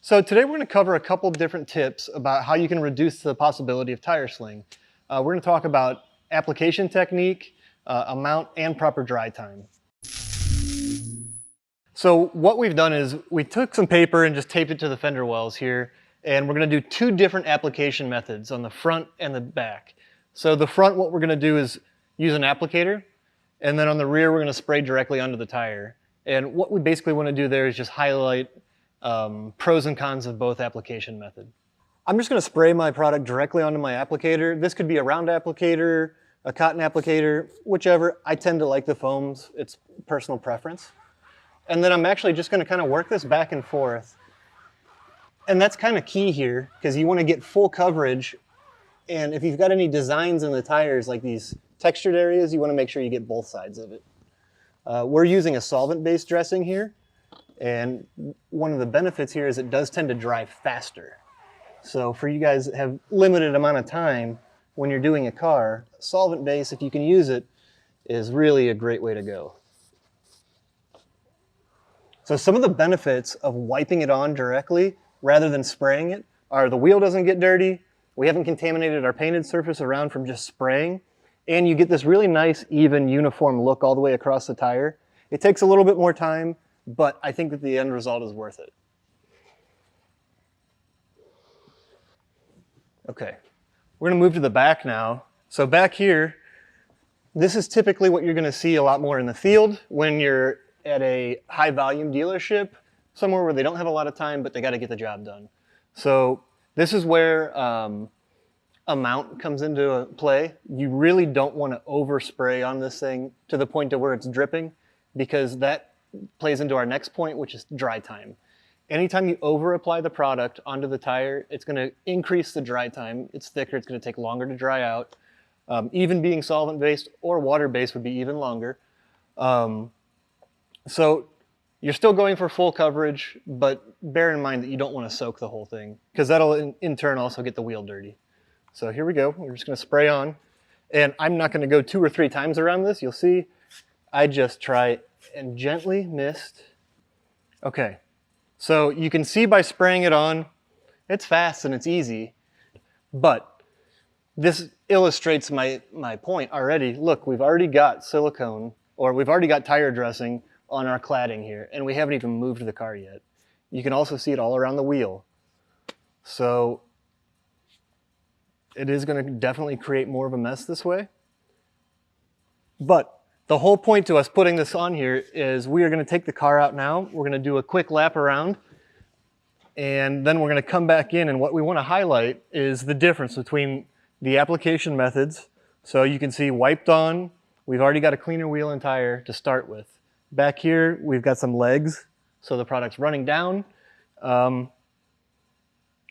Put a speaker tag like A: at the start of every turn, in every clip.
A: So today we're going to cover a couple different tips about how you can reduce the possibility of tire sling. We're going to talk about application technique, amount, and proper dry time. So what we've done is we took some paper and just taped it to the fender wells here, and we're going to do two different application methods on the front and the back. So the front, what we're going to do is use an applicator, and then on the rear we're going to spray directly onto the tire. And what we basically want to do there is just highlight pros and cons of both application method. I'm just going to spray my product directly onto my applicator. This could be a round applicator, a cotton applicator, whichever. I tend to like the foams. It's personal preference. And then I'm actually just going to kind of work this back and forth. And that's kind of key here because you want to get full coverage. And if you've got any designs in the tires like these textured areas, you want to make sure you get both sides of it. We're using a solvent-based dressing here. And one of the benefits here is it does tend to dry faster. So for you guys that have limited amount of time when you're doing a car, solvent base, if you can use it, is really a great way to go. So some of the benefits of wiping it on directly rather than spraying it are the wheel doesn't get dirty, we haven't contaminated our painted surface around from just spraying, and you get this really nice, even, uniform look all the way across the tire. It takes a little bit more time, but I think that the end result is worth it. Okay, we're going to move to the back now. So back here, this is typically what you're going to see a lot more in the field when you're at a high volume dealership, somewhere where they don't have a lot of time, but they got to get the job done. So this is where amount comes into play. You really don't want to overspray on this thing to the point to where it's dripping, because that plays into our next point, which is dry time. Anytime you over apply the product onto the tire, it's going to increase the dry time. It's thicker, it's going to take longer to dry out. Even being solvent-based or water-based would be even longer. So you're still going for full coverage, but bear in mind that you don't want to soak the whole thing, because that'll in turn also get the wheel dirty. So here we go. We're just going to spray on. And I'm not going to go 2 or 3 times around this. You'll see I just try and gently mist. Okay, so you can see by spraying it on, it's fast and it's easy, but this illustrates my point already. Look, we've already got silicone, or we've already got tire dressing on our cladding here, and we haven't even moved the car yet. You can also see it all around the wheel. So it is going to definitely create more of a mess this way. But the whole point to us putting this on here is we are going to take the car out now. We're going to do a quick lap around, and then we're going to come back in, and what we want to highlight is the difference between the application methods. So you can see wiped on, we've already got a cleaner wheel and tire to start with. Back here, we've got some legs, so the product's running down, and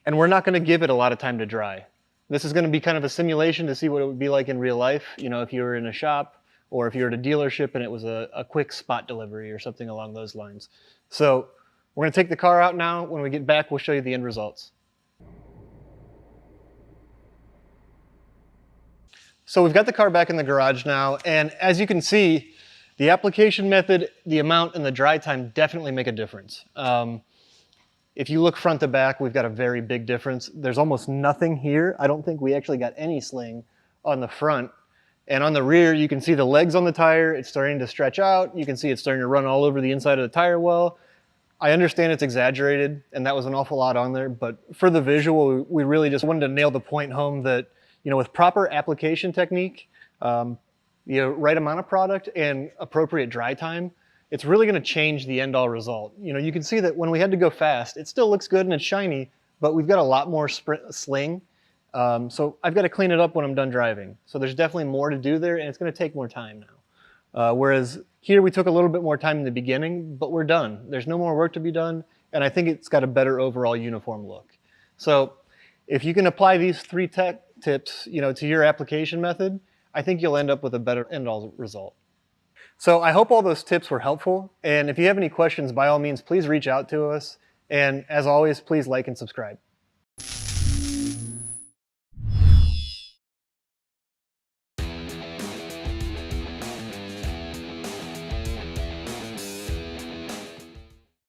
A: we're not going to give it a lot of time to dry. This is going to be kind of a simulation to see what it would be like in real life, you know, if you were in a shop, or if you're at a dealership and it was a quick spot delivery or something along those lines. So we're going to take the car out now. When we get back, we'll show you the end results. So we've got the car back in the garage now, and as you can see, the application method, the amount, and the dry time definitely make a difference. If you look front to back, we've got a very big difference. There's almost nothing here. I don't think we actually got any sling on the front. And on the rear, you can see the legs on the tire. It's starting to stretch out. You can see it's starting to run all over the inside of the tire well. I understand it's exaggerated, and that was an awful lot on there, but for the visual, we really just wanted to nail the point home that, you know, with proper application technique, right amount of product and appropriate dry time, it's really going to change the end-all result. You know, you can see that when we had to go fast, it still looks good and it's shiny, but we've got a lot more sling. So I've got to clean it up when I'm done driving. So there's definitely more to do there, and it's going to take more time now. Whereas here we took a little bit more time in the beginning, but we're done. There's no more work to be done, and I think it's got a better overall uniform look. So if you can apply these 3 tech tips, you know, to your application method, I think you'll end up with a better end-all result. So I hope all those tips were helpful, and if you have any questions, by all means, please reach out to us. And as always, please like and subscribe.